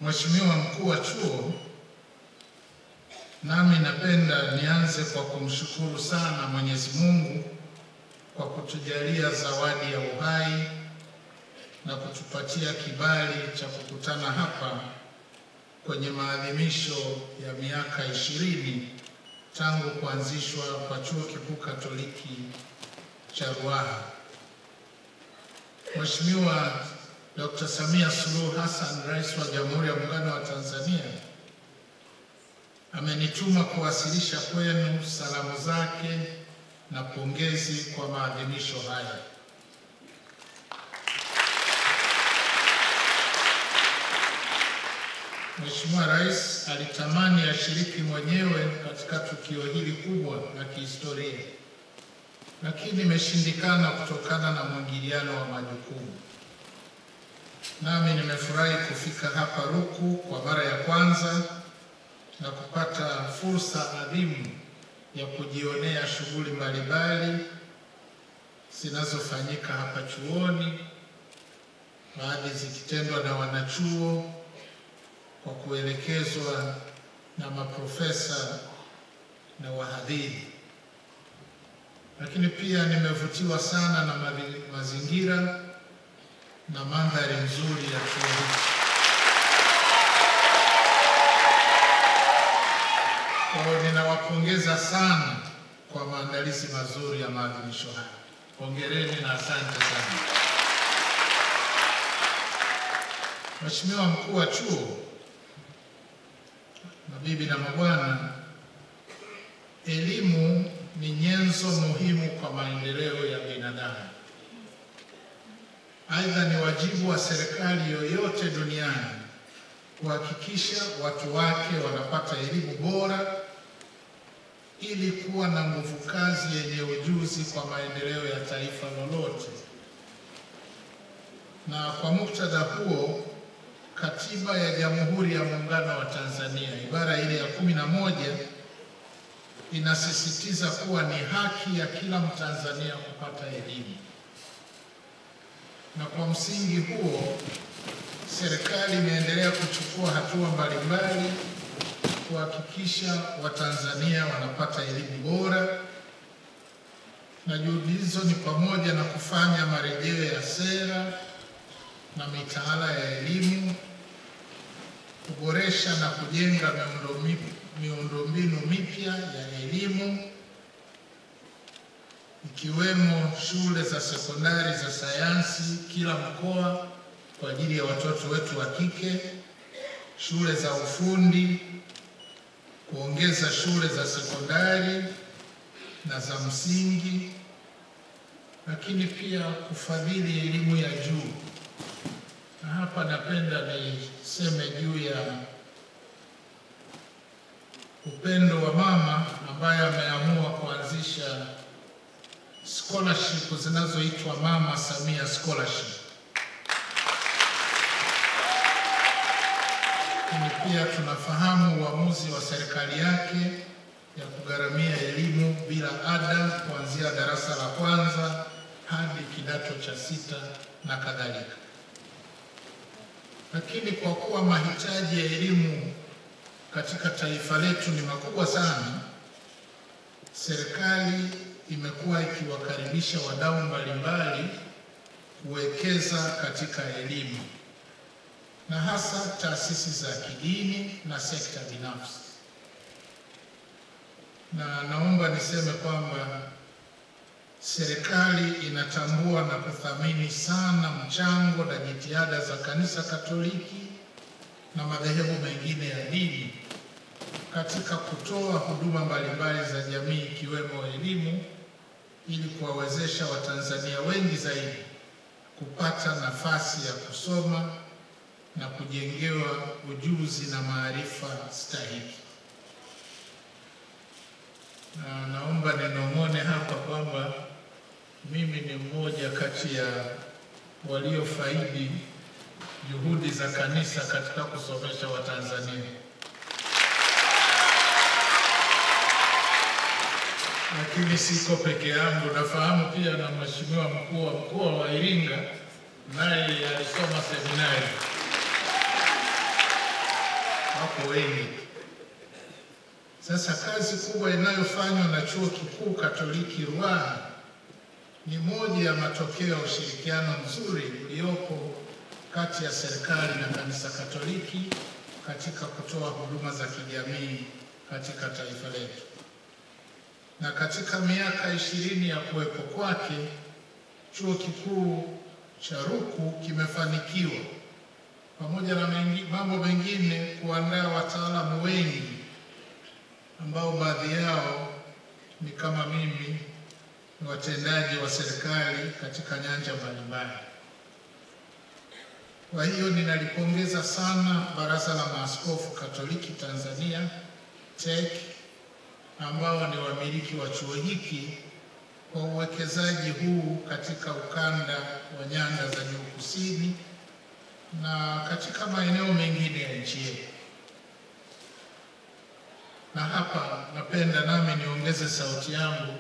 Mheshimiwa Mkuu wa Chuo, nami napenda nianze kwa kumshukuru sana Mwenyezi Mungu kwa kutujalia zawadi ya uhai na kutupatia kibali cha kukutana hapa kwenye maadhimisho ya miaka 20 tangu kuanzishwa kwa Chuo Kikuu Katoliki cha Ruaha. Mheshimiwa Dr. Samia Suluhu Hassan, Rais wa Jamhuri ya Muungano wa Tanzania, amenituma kuwasilisha kwenu salamu zake na pongezi kwa maadhimisho haya. Mheshimiwa Rais alitamani ashiriki mwenyewe katika tukio hili kubwa la kihistoria, lakini imeshindikana kutokana na mwingiliano wa majukumu. Nami nimefurahi kufika hapa Ruku kwa mara ya kwanza na kupata fursa adhimu ya kujionea shughuli mbalimbali zinazofanyika hapa chuoni, baadhi zikitendwa na wanachuo kwa kuelekezwa na maprofesa na wahadhiri. Lakini pia nimevutiwa sana na mazingira na mandhari nzuri ya chuo hiki. Kwa hiyo ninawapongeza sana kwa maandalizi mazuri ya maadhimisho haya. Hongereni na asante sana. Mheshimiwa Mkuu wa Chuo, mabibi na mabwana, elimu ni nyenzo muhimu kwa maendeleo ya binadamu. Aidha, ni wajibu wa serikali yoyote duniani kuhakikisha watu wake wanapata elimu bora ili kuwa na nguvu kazi yenye ujuzi kwa maendeleo ya taifa lolote. Na kwa muktadha huo, Katiba ya Jamhuri ya Muungano wa Tanzania ibara ile ya 11 inasisitiza kuwa ni haki ya kila Mtanzania kupata elimu. Na kwa msingi huo, serikali imeendelea kuchukua hatua mbalimbali kuhakikisha Watanzania wanapata elimu bora, na juhudi hizo ni pamoja na kufanya marejeo ya sera na mitaala ya elimu, kuboresha na kujenga miundombinu mipya ya elimu, ikiwemo shule za sekondari za sayansi kila mkoa kwa ajili ya watoto wetu wa kike, shule za ufundi, kuongeza shule za sekondari na za msingi, lakini pia kufadhili elimu ya juu. Na hapa napenda niseme juu ya upendo wa mama ambaye ameamua kuanzisha scholarship zinazoitwa Mama Samia Scholarship. Lakini pia tunafahamu uamuzi wa serikali yake ya kugharamia elimu bila ada kuanzia darasa la kwanza hadi kidato cha 6 na kadhalika. Lakini kwa kuwa mahitaji ya elimu katika taifa letu ni makubwa sana, serikali imekuwa ikiwakaribisha wadau mbalimbali kuwekeza katika elimu, na hasa taasisi za kidini na sekta binafsi. Na naomba niseme kwamba serikali inatambua na kuthamini sana mchango na jitihada za Kanisa Katoliki na madhehebu mengine ya dini katika kutoa huduma mbalimbali za jamii ikiwemo elimu, ili kuwawezesha Watanzania wengi zaidi kupata nafasi ya kusoma na kujengewa ujuzi na maarifa stahiki. Na naomba ninong'one hapa kwamba mimi ni mmoja kati ya waliofaidi juhudi za kanisa katika kusomesha Watanzania. Lakini siko peke yangu, nafahamu pia na Mheshimiwa Mkuu wa Mkoa wa Iringa naye alisoma seminari. wapo wengi. Sasa kazi kubwa inayofanywa na Chuo Kikuu Katoliki Ruaha ni moja ya matokeo ya ushirikiano mzuri uliopo kati ya serikali na Kanisa Katoliki katika kutoa huduma za kijamii katika taifa letu. Na katika miaka 20 ya kuwepo kwake, Chuo Kikuu cha Ruku kimefanikiwa pamoja na mambo mengine kuandaa wataalamu wengi ambao baadhi yao ni kama mimi, ni watendaji wa serikali katika nyanja mbalimbali. Kwa hiyo ninalipongeza sana Baraza la Maaskofu Katoliki Tanzania TEC, ambao ni wamiliki wa chuo hiki, kwa uwekezaji huu katika ukanda wa nyanda za juu kusini na katika maeneo mengine ya nchi yetu. Na hapa napenda nami niongeze sauti yangu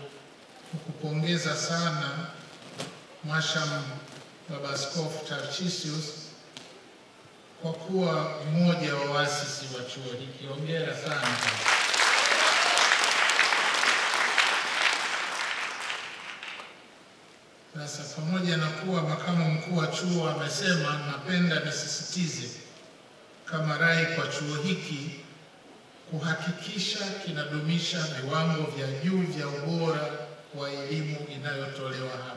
kukupongeza sana Mhashamu Baba Askofu Tarcisius kwa kuwa mmoja wa waasisi wa chuo hiki. Hongera sana. Sasa pamoja na kuwa makamu mkuu wa chuo amesema, napenda nisisitize kama rai kwa chuo hiki kuhakikisha kinadumisha viwango vya juu vya ubora wa elimu inayotolewa hapa.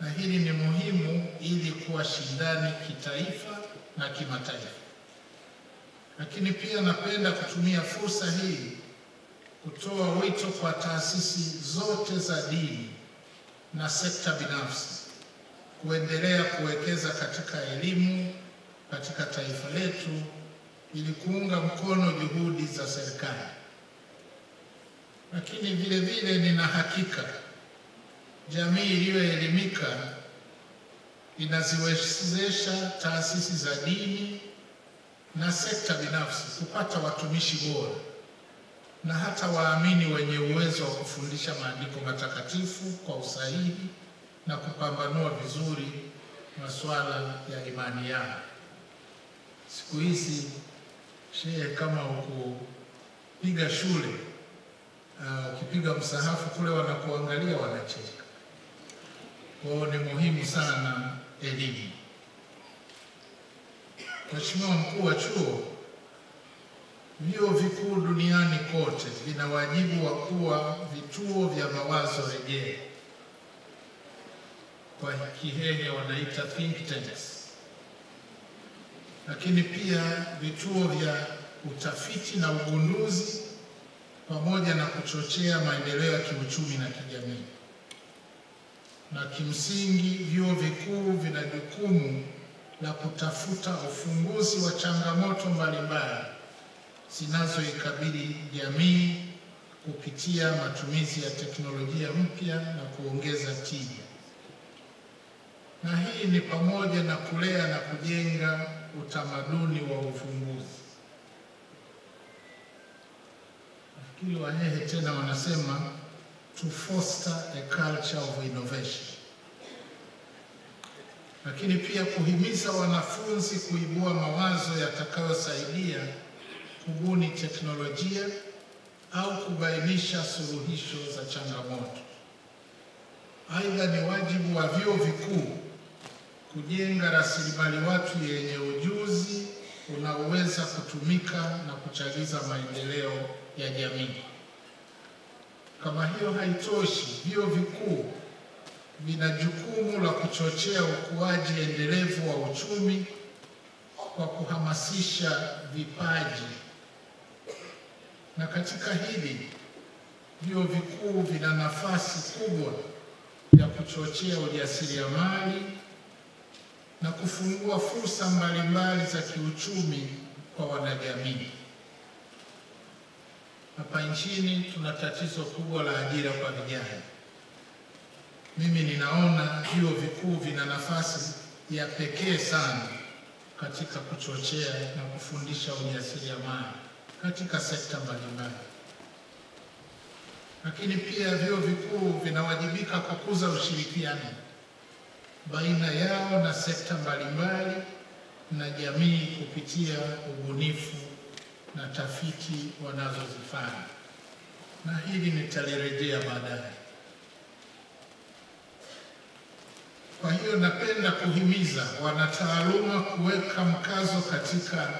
Na hili ni muhimu ili kuwa shindani kitaifa na kimataifa. Lakini pia napenda kutumia fursa hii kutoa wito kwa taasisi zote za dini na sekta binafsi kuendelea kuwekeza katika elimu katika taifa letu ili kuunga mkono juhudi za serikali. Lakini vile vile nina hakika jamii iliyoelimika inaziwezesha taasisi za dini na sekta binafsi kupata watumishi bora na hata waamini wenye uwezo wa kufundisha maandiko matakatifu kwa usahihi na kupambanua vizuri masuala ya imani yao. Siku hizi shehe, kama ukupiga shule, ukipiga msahafu kule wanakuangalia wanacheka. Kwa hiyo ni muhimu sana elimu. Mheshimiwa Mkuu wa Chuo, vyuo vikuu duniani kote vina wajibu wa kuwa vituo vya mawazo rejea, kwa Kihehe wanaita think tanks, lakini pia vituo vya utafiti na ugunduzi, pamoja na kuchochea maendeleo ya kiuchumi na kijamii. Na kimsingi vyuo vikuu vina jukumu la kutafuta ufumbuzi wa changamoto mbalimbali zinazoikabili jamii kupitia matumizi ya teknolojia mpya na kuongeza tija. Na hii ni pamoja na kulea na kujenga utamaduni wa ufumbuzi. Nafikiri Wahehe tena wanasema to foster a culture of innovation. Lakini pia kuhimiza wanafunzi kuibua mawazo yatakayosaidia kubuni teknolojia au kubainisha suluhisho za changamoto. Aidha, ni wajibu wa vyuo vikuu kujenga rasilimali watu yenye ujuzi unaoweza kutumika na kuchagiza maendeleo ya jamii. Kama hiyo haitoshi, vyuo vikuu vina jukumu la kuchochea ukuaji endelevu wa uchumi kwa kuhamasisha vipaji. Na katika hili, vyuo vikuu vina nafasi kubwa ya kuchochea ujasiriamali na kufungua fursa mbalimbali za kiuchumi kwa wanajamii. Hapa nchini tuna tatizo kubwa la ajira kwa vijana. Mimi ninaona vyuo vikuu vina nafasi ya pekee sana katika kuchochea na kufundisha ujasiriamali katika sekta mbalimbali. Lakini pia vyuo vikuu vinawajibika kukuza ushirikiano baina yao na sekta mbalimbali na jamii kupitia ubunifu na tafiti wanazozifanya, na hili nitalirejea baadaye. Kwa hiyo napenda kuhimiza wanataaluma kuweka mkazo katika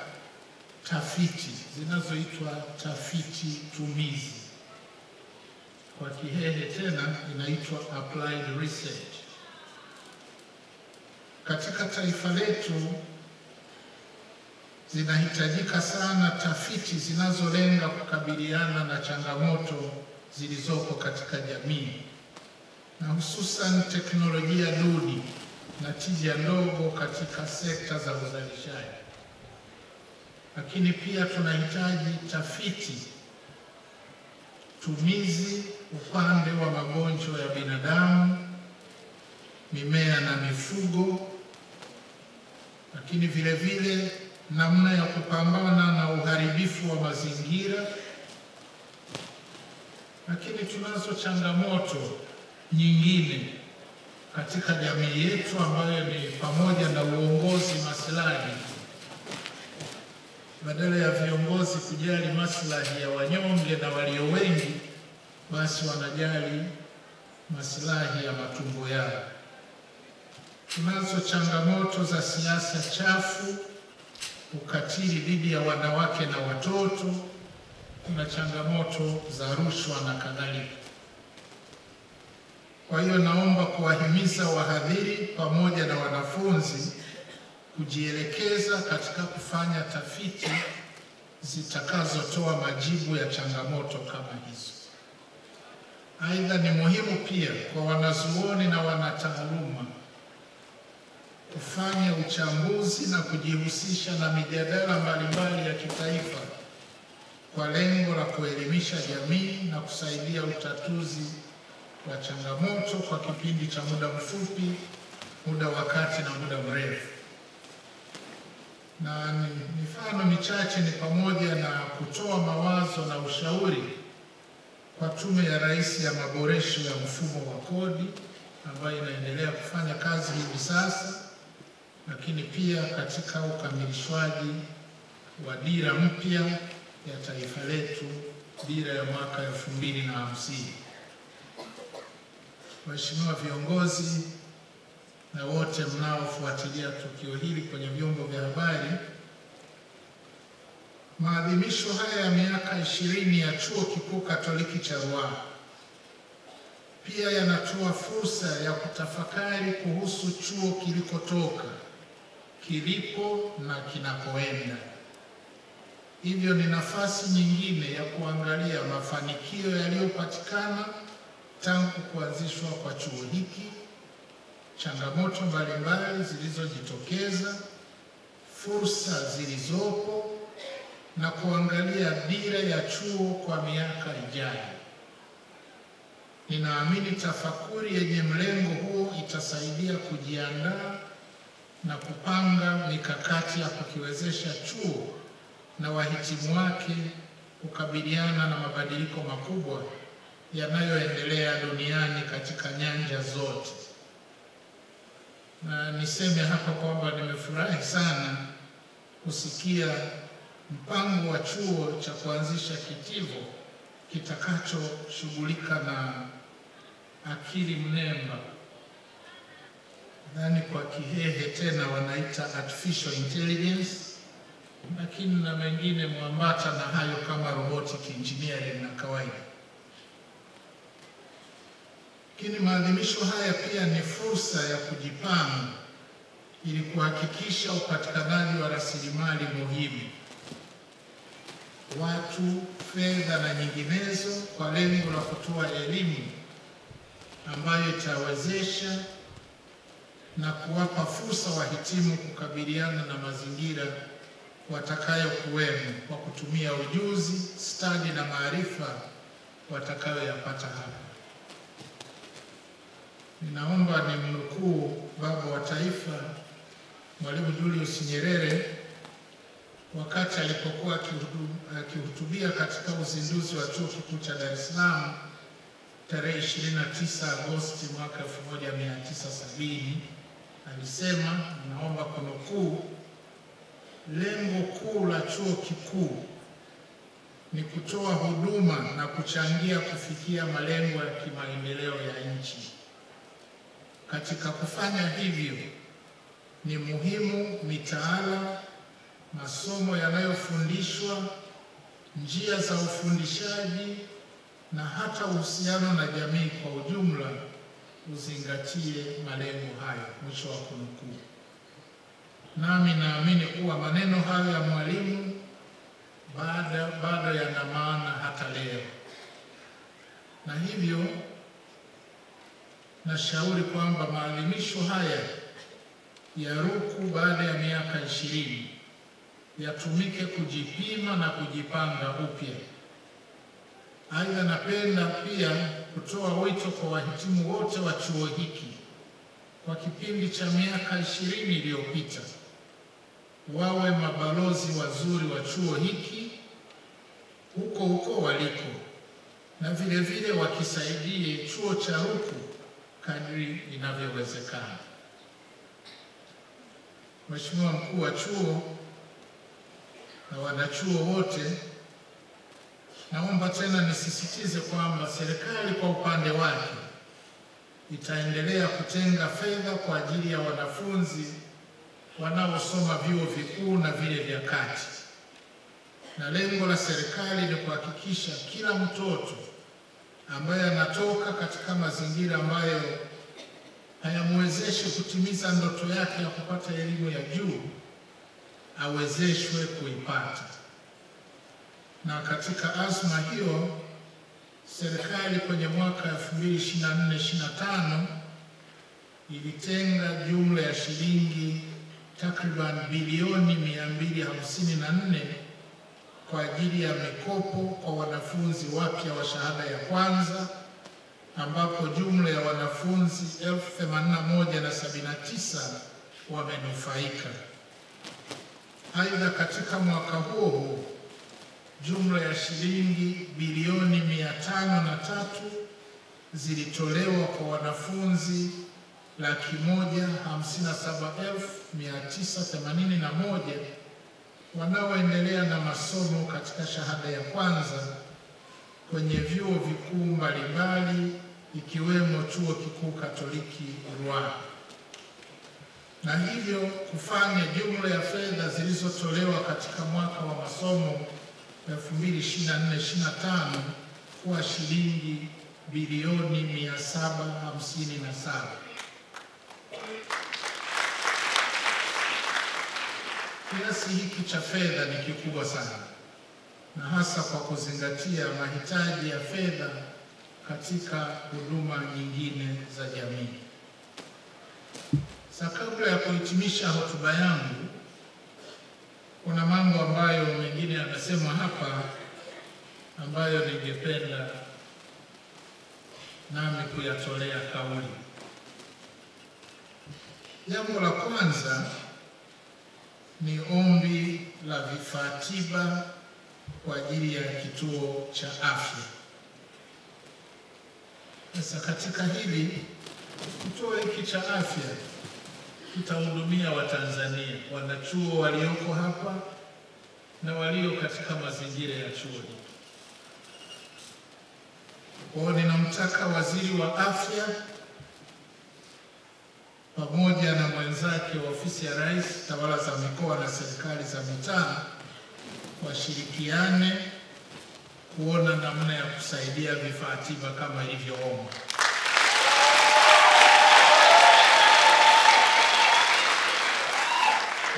tafiti zinazoitwa tafiti tumizi. Kwa Kihehe tena inaitwa applied research. Katika taifa letu zinahitajika sana tafiti zinazolenga kukabiliana na changamoto zilizoko katika jamii, na hususan teknolojia duni na tija ndogo katika sekta za uzalishaji. Lakini pia tunahitaji tafiti tumizi upande wa magonjwa ya binadamu, mimea na mifugo, lakini vile vile namna ya kupambana na uharibifu wa mazingira. Lakini tunazo changamoto nyingine katika jamii yetu ambayo ni pamoja na uongozi maslahi. Badala ya viongozi kujali maslahi ya wanyonge na walio wengi, basi wanajali maslahi ya matumbo yao. Tunazo changamoto za siasa chafu, ukatili dhidi ya wanawake na watoto, na changamoto za rushwa na kadhalika. Kwa hiyo naomba kuwahimiza wahadhiri pamoja na wanafunzi kujielekeza katika kufanya tafiti zitakazotoa majibu ya changamoto kama hizo. Aidha, ni muhimu pia kwa wanazuoni na wanataaluma kufanya uchambuzi na kujihusisha na mijadala mbalimbali ya kitaifa kwa lengo la kuelimisha jamii na kusaidia utatuzi wa changamoto kwa kipindi cha muda mfupi, muda wa kati na muda mrefu. Na mifano michache ni pamoja na kutoa mawazo na ushauri kwa Tume ya Rais ya maboresho ya mfumo wa kodi ambayo inaendelea kufanya kazi hivi sasa, lakini pia katika ukamilishwaji wa dira mpya ya taifa letu, dira ya mwaka 2050. Waheshimiwa viongozi na wote mnaofuatilia tukio hili kwenye vyombo vya habari, maadhimisho haya ya miaka 20 ya Chuo Kikuu Katoliki cha Ruaha pia yanatoa fursa ya kutafakari kuhusu chuo kilikotoka, kilipo na kinakoenda. Hivyo ni nafasi nyingine ya kuangalia mafanikio yaliyopatikana tangu kuanzishwa kwa chuo hiki, changamoto mbalimbali zilizojitokeza, fursa zilizopo, na kuangalia dira ya chuo kwa miaka ijayo. Ninaamini tafakuri yenye mlengo huo itasaidia kujiandaa na kupanga mikakati ya kukiwezesha chuo na wahitimu wake kukabiliana na mabadiliko makubwa yanayoendelea duniani katika nyanja zote. Na niseme hapa kwamba nimefurahi sana kusikia mpango wa chuo cha kuanzisha kitivo kitakachoshughulika na akili mnemba. Nadhani kwa Kihehe tena wanaita artificial intelligence, lakini na mengine mwambata na hayo kama robotic engineering na kawaida. Lakini maadhimisho haya pia ni fursa ya kujipanga ili kuhakikisha upatikanaji wa rasilimali muhimu, watu, fedha na nyinginezo, kwa lengo la kutoa elimu ambayo itawezesha na kuwapa fursa wahitimu kukabiliana na mazingira watakayokuwemo kwa kutumia ujuzi, stadi na maarifa watakayoyapata hapa. Ninaomba nimnukuu Baba wa Taifa Mwalimu Julius Nyerere wakati alipokuwa akihutubia katika uzinduzi wa Chuo Kikuu cha Dar es Salaam tarehe 29 Agosti mwaka 1970. Alisema, naomba kunukuu, lengo kuu la chuo kikuu ni kutoa huduma na kuchangia kufikia malengo ya kimaendeleo ya nchi. Katika kufanya hivyo, ni muhimu mitaala, masomo yanayofundishwa, njia za ufundishaji na hata uhusiano na jamii kwa ujumla uzingatie malengo hayo. Mwisho wa kunukuu. Nami naamini kuwa maneno hayo ya mwalimu bado yana maana hata leo, na hivyo nashauri kwamba maadhimisho haya ya RUCU baada ya miaka 20 yatumike kujipima na kujipanga upya. Aidha, napenda pia kutoa wito kwa wahitimu wote wa chuo hiki kwa kipindi cha miaka 20 iliyopita wawe mabalozi wazuri wa chuo hiki huko waliko, na vile vile wakisaidie chuo cha RUCU kadri inavyowezekana. Mheshimiwa Mkuu wa Chuo na wanachuo wote, naomba tena nisisitize kwamba serikali kwa upande wake itaendelea kutenga fedha kwa ajili ya wanafunzi wanaosoma vyuo vikuu na vile vya kati, na lengo la serikali ni kuhakikisha kila mtoto ambaye anatoka katika mazingira ambayo hayamwezeshi kutimiza ndoto yake ya kupata elimu ya juu awezeshwe kuipata. Na katika azma hiyo, serikali kwenye mwaka 2024-2025 ilitenga jumla ya shilingi takriban bilioni 254 kwa ajili ya mikopo kwa wanafunzi wapya wa shahada ya kwanza, ambapo jumla ya wanafunzi 81,079 wamenufaika. Aidha, katika mwaka huo jumla ya shilingi bilioni 503 zilitolewa kwa wanafunzi 157,981 wanaoendelea na masomo katika shahada ya kwanza kwenye vyuo vikuu mbalimbali ikiwemo Chuo Kikuu Katoliki Ruaha, na hivyo kufanya jumla ya fedha zilizotolewa katika mwaka wa masomo 2024-2025 kuwa shilingi bilioni 757. Kiasi hiki cha fedha ni kikubwa sana, na hasa kwa kuzingatia mahitaji ya fedha katika huduma nyingine za jamii. Sasa, kabla ya kuhitimisha hotuba yangu, kuna mambo ambayo mengine yanasema hapa ambayo ningependa nami kuyatolea kauli. Jambo la kwanza ni ombi la vifaa tiba kwa ajili ya kituo cha afya. Sasa katika hili, kituo hiki cha afya kitahudumia Watanzania, wanachuo walioko hapa na walio katika mazingira ya chuo hiki. Kwa hiyo ninamtaka Waziri wa Afya pamoja na mwenzake wa Ofisi ya Rais, Tawala za Mikoa na Serikali za Mitaa washirikiane kuona namna ya kusaidia vifaa tiba kama ilivyoomba.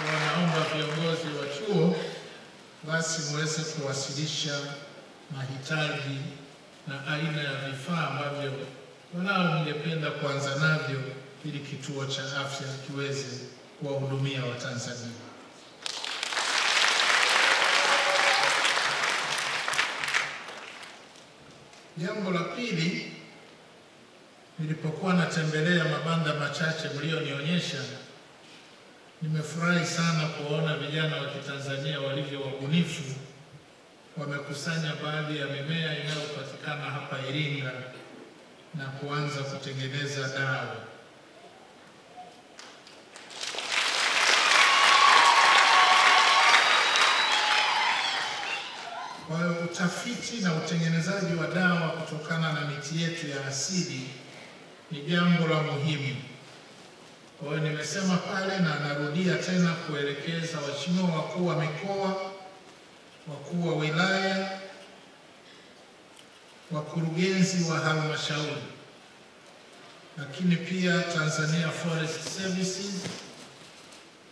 Wanaomba viongozi wa chuo basi muweze kuwasilisha mahitaji na aina ya vifaa ambavyo wanao mngependa kuanza navyo ili kituo cha afya kiweze kuwahudumia Watanzania. Jambo la pili, nilipokuwa natembelea mabanda machache mlionionyesha, nimefurahi sana kuona vijana wa Kitanzania walivyo wabunifu, wamekusanya baadhi ya mimea inayopatikana hapa Iringa na kuanza kutengeneza dawa. Kwa hiyo utafiti na utengenezaji wa dawa kutokana na miti yetu ya asili ni jambo la muhimu. Kwa hiyo nimesema pale na narudia tena kuelekeza waheshimiwa wakuu wa mikoa, wakuu wa wilaya, wakurugenzi wa halmashauri, lakini pia Tanzania Forest Services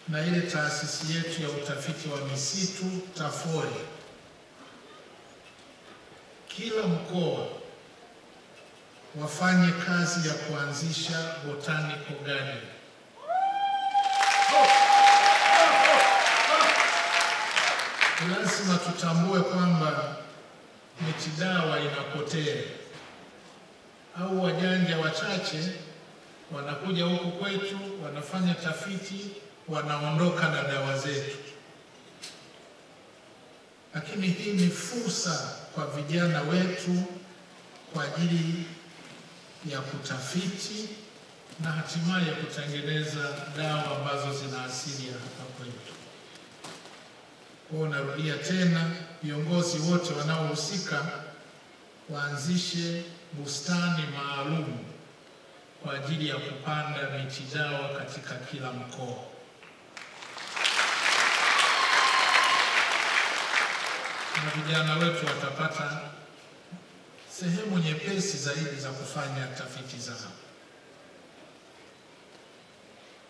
na ile taasisi yetu ya utafiti wa misitu TAFORI. Kila mkoa wafanye kazi ya kuanzisha botanical garden. Lazima tutambue kwamba miti dawa inapotea, au wajanja wachache wanakuja huku kwetu, wanafanya tafiti, wanaondoka na dawa zetu. Lakini hii ni fursa kwa vijana wetu kwa ajili ya kutafiti na hatimaye kutengeneza dawa ambazo zina asili ya hapa kwetu. Kwa narudia tena, viongozi wote wanaohusika waanzishe bustani maalum kwa ajili ya kupanda miti dawa katika kila mkoa. Na vijana wetu watapata sehemu nyepesi zaidi za kufanya tafiti zao.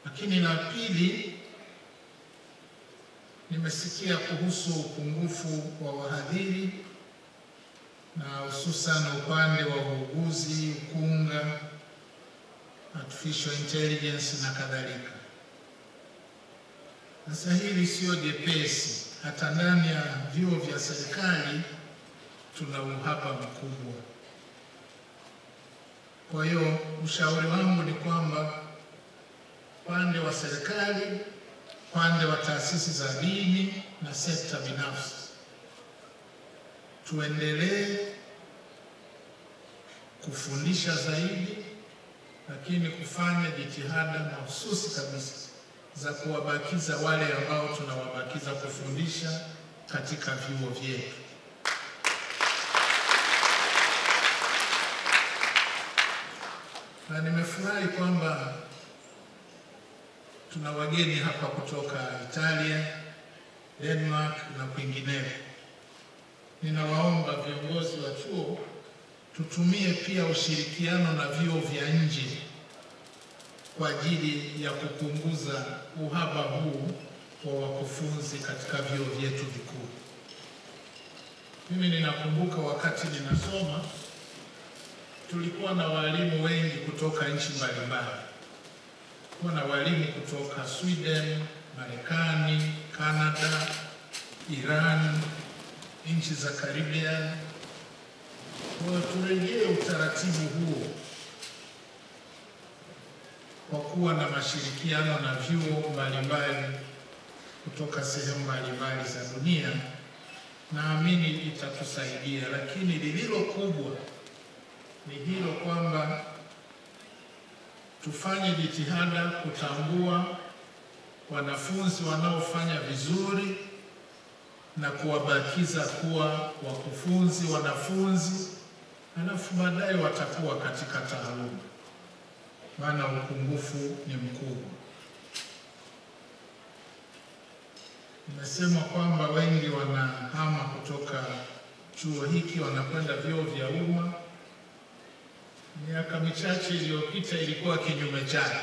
Lakini la pili, nimesikia kuhusu upungufu wa wahadhiri na hususan upande wa uuguzi, ukunga, artificial intelligence na kadhalika. Sasa hili sio jepesi. Hata ndani ya vyuo vya serikali tuna uhaba mkubwa. Kwa hiyo ushauri wangu ni kwamba upande wa serikali, upande wa taasisi za dini na sekta binafsi, tuendelee kufundisha zaidi, lakini kufanya jitihada mahususi kabisa za kuwabakiza wale ambao tunawabakiza kufundisha katika vyuo vyetu. Na nimefurahi kwamba tuna wageni hapa kutoka Italia, Denmark na kwingineko. Ninawaomba viongozi wa chuo tutumie pia ushirikiano na vyuo vya nje kwa ajili ya kupunguza uhaba huu wa wakufunzi katika vyuo vyetu vikuu. Mimi ninakumbuka wakati ninasoma tulikuwa na walimu wengi kutoka nchi mbalimbali. Kuna walimu kutoka Sweden, Marekani, Canada, Iran, nchi za Caribbean. Kwa turejee utaratibu huo kwa kuwa na mashirikiano na vyuo mbalimbali kutoka sehemu mbalimbali za dunia, naamini itatusaidia. Lakini lililo kubwa ni hilo kwamba tufanye jitihada kutambua wanafunzi wanaofanya vizuri na kuwabakiza kuwa wakufunzi, wanafunzi, halafu baadaye watakuwa katika taaluma, maana upungufu ni mkubwa. Nimesema kwamba wengi wanahama kutoka chuo hiki wanakwenda vyuo vya umma. Miaka michache iliyopita ilikuwa kinyume chake.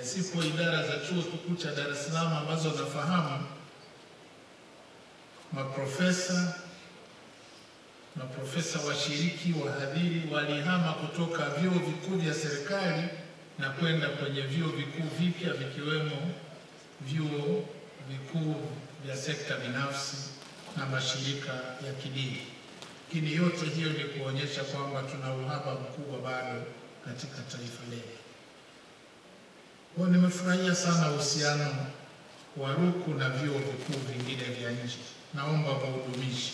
Zipo idara za chuo kikuu cha Dar es Salaam ambazo nafahamu maprofesa washiriki, wahadhiri walihama kutoka vyuo vikuu vya serikali na kwenda kwenye vyuo vikuu vipya vikiwemo vyuo vikuu vya sekta binafsi na mashirika ya kidini. Lakini yote hiyo ni kuonyesha kwamba tuna uhaba mkubwa bado katika taifa letu. Kwa nimefurahia sana uhusiano wa RUCU na vyuo vikuu vingine vya nchi. Naomba waudumishi.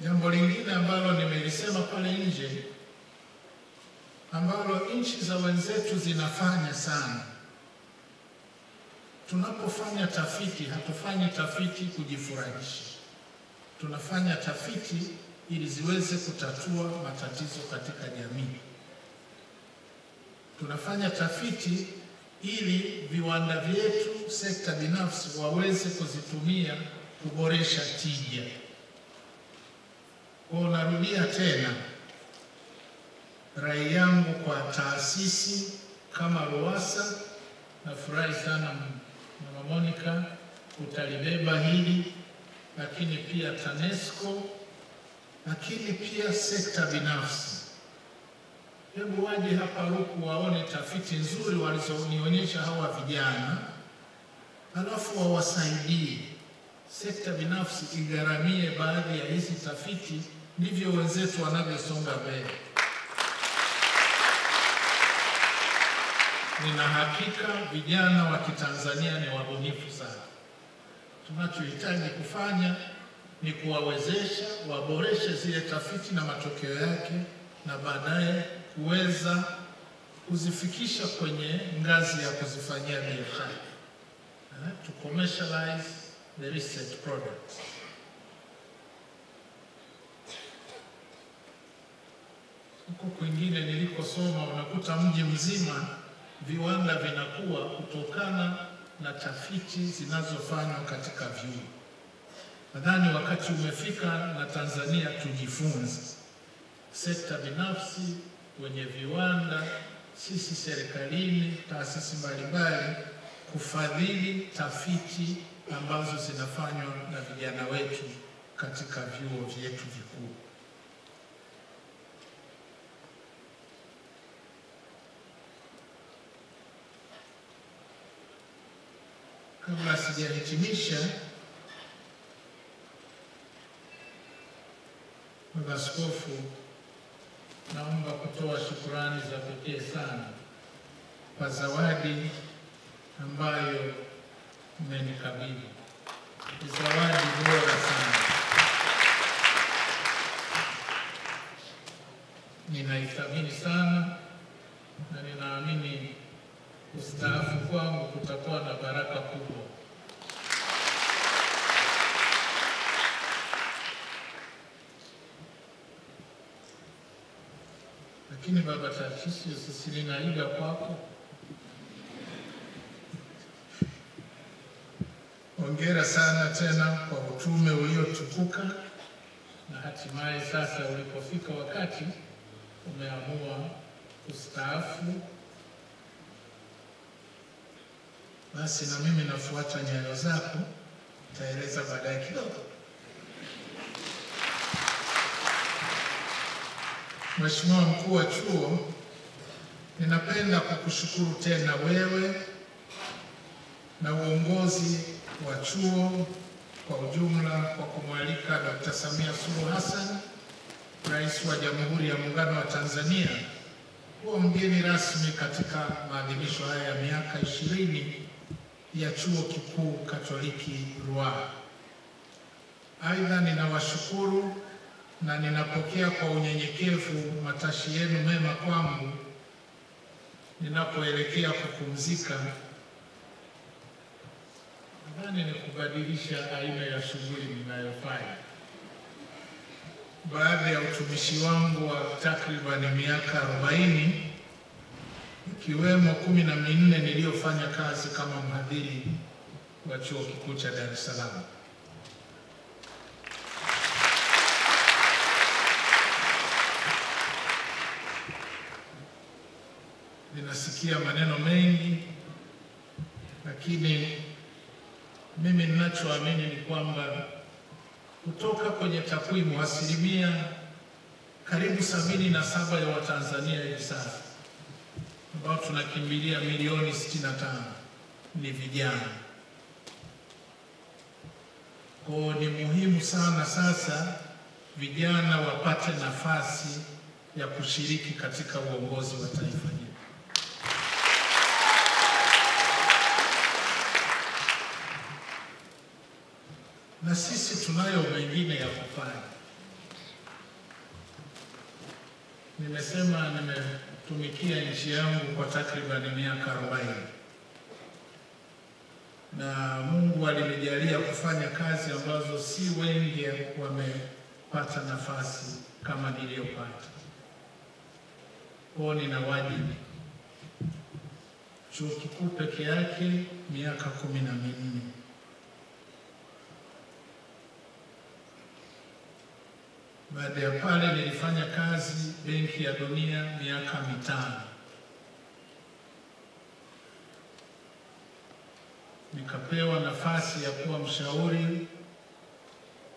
Jambo lingine ambalo nimelisema pale nje, ambalo nchi za wenzetu zinafanya sana, tunapofanya tafiti, hatufanyi tafiti kujifurahisha. Tunafanya tafiti ili ziweze kutatua matatizo katika jamii. Tunafanya tafiti ili viwanda vyetu, sekta binafsi waweze kuzitumia kuboresha tija. Kwa narudia tena, rai yangu kwa taasisi kama RUWASA, nafurahi sana Mama Monica utalibeba hili, lakini pia TANESCO, lakini pia sekta binafsi. Hebu waje hapa Ruku waone tafiti nzuri walizonionyesha hawa vijana, alafu wawasaidie. Sekta binafsi igharamie baadhi ya hizi tafiti, ndivyo wenzetu wanavyosonga mbele. Nina hakika vijana wa Kitanzania ni wabunifu sana. Tunachohitaji kufanya ni kuwawezesha waboreshe zile tafiti na matokeo yake, na baadaye kuweza kuzifikisha kwenye ngazi ya kuzifanyia biashara, to commercialize the research products. Huko kwingine nilikosoma, unakuta mji mzima viwanda vinakuwa kutokana na tafiti zinazofanywa katika vyuo. Nadhani wakati umefika na Tanzania tujifunze, sekta binafsi, wenye viwanda, sisi serikalini, taasisi mbalimbali, kufadhili tafiti ambazo zinafanywa na vijana wetu katika vyuo vyetu vikuu. Kabla sijahitimisha, Baba Askofu, naomba kutoa shukrani za pekee sana kwa zawadi ambayo mmenikabidhi. Ni zawadi bora sana. Ninaithamini sana na ninaamini kustaafu kwangu kutakuwa na baraka kubwa. Lakini Baba Tarcisius, ninaiga kwako. Hongera sana tena kwa utume uliotukuka, na hatimaye sasa ulipofika wakati umeamua kustaafu. Basi na mimi nafuata nyayo zako, nitaeleza baadaye kidogo. Mheshimiwa Mkuu wa Chuo, ninapenda kukushukuru tena wewe na uongozi wa chuo kwa ujumla kwa kumwalika Dr. Samia Suluhu Hassan, Rais wa Jamhuri ya Muungano wa Tanzania, kuwa mgeni rasmi katika maadhimisho haya ya miaka 20 ya Chuo Kikuu Katoliki Ruaha. Aidha, ninawashukuru na ninapokea kwa unyenyekevu matashi yenu mema kwangu ninapoelekea kupumzika. Nadhani ni kubadilisha aina ya shughuli ninayofanya. Baada ya utumishi wangu wa takriban miaka 40, ikiwemo 14 niliyofanya kazi kama mhadhiri wa Chuo Kikuu cha Dar es Salaam. Ninasikia maneno mengi, lakini mimi ninachoamini ni kwamba kutoka kwenye takwimu, asilimia karibu 77 ya Watanzania hivi sasa, ambao tunakimbilia milioni 65, ni vijana. Kwa ni muhimu sana sasa vijana wapate nafasi ya kushiriki katika uongozi wa taifa hili. Na sisi tunayo mengine ya kufanya. Nimesema nimetumikia nchi yangu kwa takriban miaka 40. na Mungu alinijalia kufanya kazi ambazo si wengi wamepata nafasi kama niliyopata. Kwa nina wajibu. Chuo Kikuu peke yake miaka 14. Baada ya pale nilifanya kazi Benki ya Dunia miaka 5. Nikapewa nafasi ya kuwa mshauri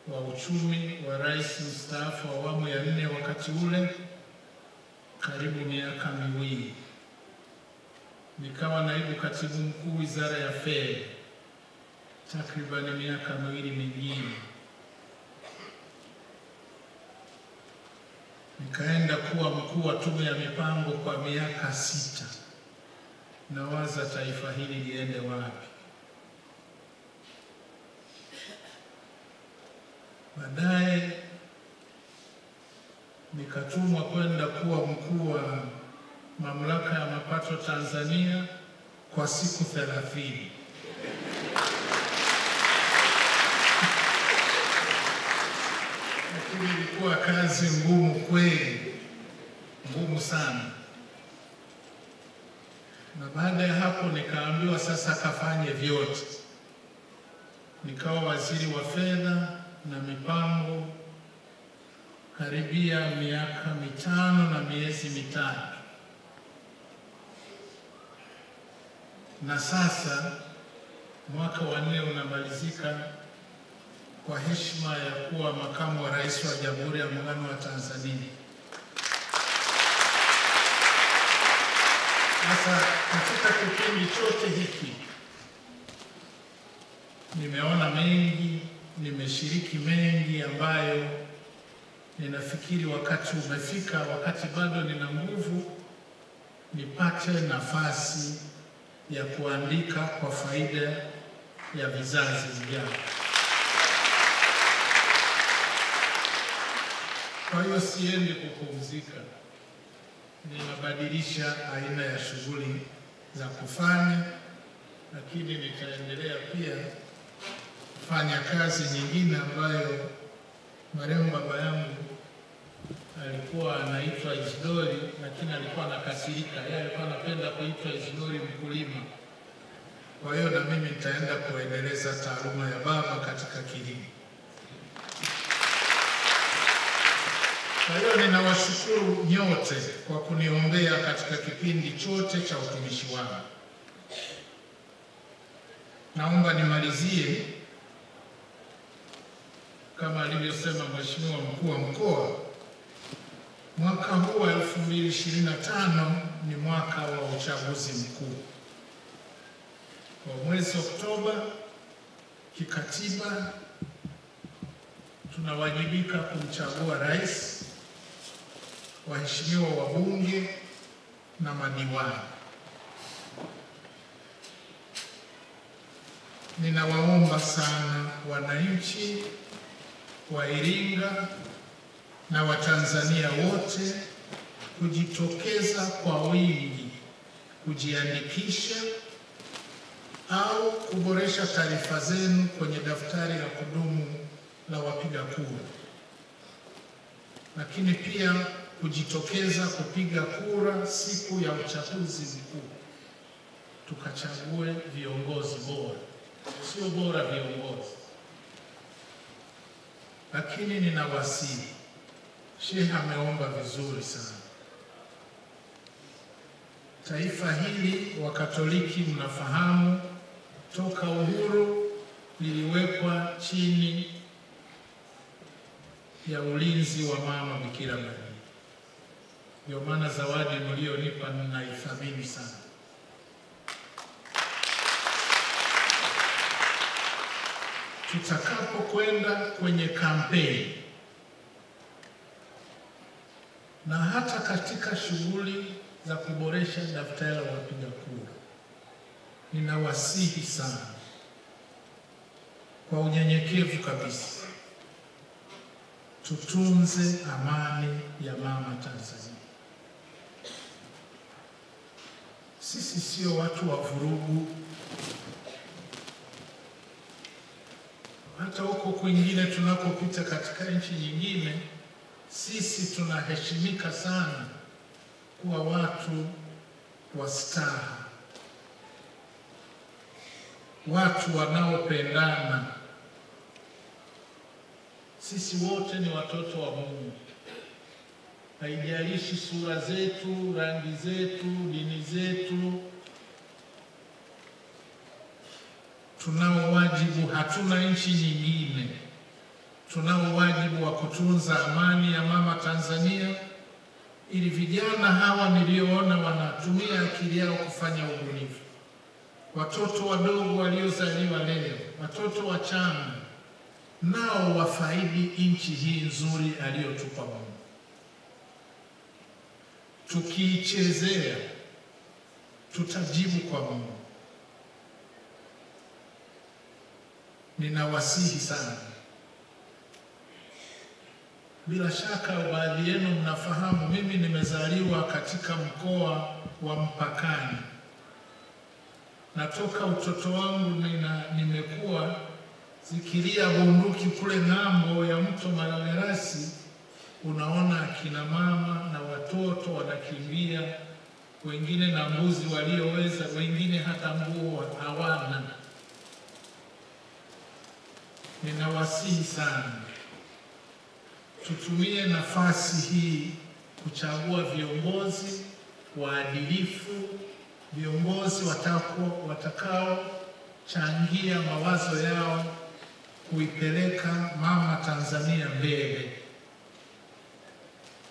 wa uchumi wa Rais mstaafu wa awamu ya 4 wakati ule, karibu miaka 2. Nikawa naibu katibu mkuu Wizara ya Fedha takriban miaka 2 mingine. Nikaenda kuwa mkuu wa tume ya mipango kwa miaka 6. Nawaza taifa hili liende wapi? Baadaye nikatumwa kwenda kuwa mkuu wa Mamlaka ya Mapato Tanzania kwa siku 30. Lakini ilikuwa kazi ngumu kweli, ngumu sana. Na baada ya hapo nikaambiwa sasa kafanye vyote. Nikawa waziri wa fedha na mipango karibia miaka 5 na miezi 3. Na sasa mwaka wa 4 unamalizika kwa heshima ya kuwa makamu wa rais wa Jamhuri ya Muungano wa Tanzania. Sasa katika kipindi chote hiki nimeona mengi, nimeshiriki mengi ambayo ninafikiri wakati umefika, wakati bado nina nguvu, nipate nafasi ya kuandika kwa faida ya vizazi vijavyo. Kwa hiyo siendi kupumzika, ninabadilisha aina ya shughuli za kufanya, lakini nitaendelea pia kufanya kazi nyingine ambayo marehemu baba yangu alikuwa anaitwa Isidori, lakini alikuwa anakasirika. Yeye alikuwa anapenda kuitwa Isidori mkulima. Kwa hiyo na mimi nitaenda kuendeleza taaluma ya baba katika kilimo. Kwa hiyo ninawashukuru nyote kwa kuniombea katika kipindi chote cha utumishi wangu. Naomba nimalizie kama alivyosema Mheshimiwa Mkuu wa Mkoa, mwaka huu wa 2025 ni mwaka wa uchaguzi mkuu. Kwa mwezi Oktoba kikatiba tunawajibika kumchagua rais, waheshimiwa wabunge na madiwani. Ninawaomba sana wananchi wa Iringa na Watanzania wote kujitokeza kwa wingi kujiandikisha au kuboresha taarifa zenu kwenye daftari la kudumu la wapiga kura, lakini pia kujitokeza kupiga kura siku ya uchaguzi mkuu, tukachague viongozi bora, sio bora viongozi. Lakini ninawasihi, Sheikh ameomba vizuri sana. Taifa hili wa Katoliki mnafahamu, toka uhuru liliwekwa chini ya ulinzi wa Mama Bikira Maria. Ndio maana zawadi mlionipa ninaithamini sana. Tutakapokwenda kwenye kampeni na hata katika shughuli za kuboresha daftari la wapiga kura, ninawasihi sana kwa unyenyekevu kabisa, tutunze amani ya mama Tanzania. Sisi sio watu wa vurugu, hata huko kwingine tunakopita katika nchi nyingine, sisi tunaheshimika sana kuwa watu wa staha, watu wanaopendana. Sisi wote ni watoto wa Mungu. Haijalishi sura zetu, rangi zetu, dini zetu. Tunao wajibu, hatuna nchi nyingine. Tunao wajibu wa kutunza amani ya mama Tanzania, ili vijana hawa nilioona wanatumia akili yao kufanya ubunifu. Watoto wadogo waliozaliwa leo, watoto wachanga, nao wafaidi nchi hii nzuri aliyotupa Mungu. Tukiichezea, tutajibu kwa Mungu. Ninawasihi sana. Bila shaka baadhi yenu mnafahamu, mimi nimezaliwa katika mkoa wa mpakani. Natoka utoto wangu nimekuwa zikilia bunduki kule ng'ambo ya mto Malagarasi. Unaona akina mama na watoto wanakimbia, wengine na mbuzi walioweza, wengine hata nguo hawana. Ninawasihi sana, tutumie nafasi hii kuchagua viongozi waadilifu, viongozi watakao changia mawazo yao kuipeleka mama Tanzania mbele.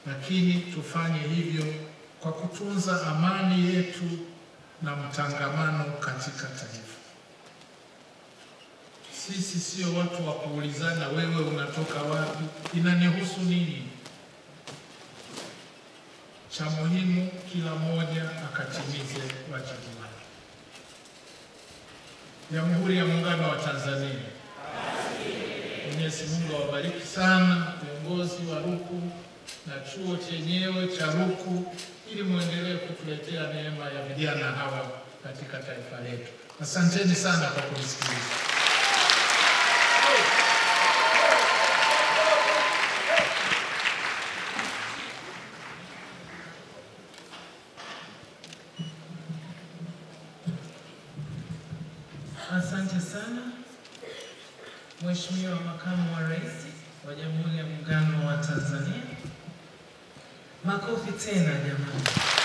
Lakini tufanye hivyo kwa kutunza amani yetu na mtangamano katika taifa. Sisi sio watu wa kuulizana, wewe unatoka wapi, inanihusu nini? Cha muhimu kila mmoja akatimize wajibu wake. Jamhuri ya Muungano wa Tanzania. Mwenyezi Mungu awabariki sana viongozi wa RUCU na chuo chenyewe cha RUCU, ili muendelee kutuletea neema ya vijana hawa katika taifa letu. Asanteni sana kwa kunisikiliza. Asante sana Mheshimiwa Makamu wa Rais wa Jamhuri ya Muungano wa Tanzania. Makofi tena jamani.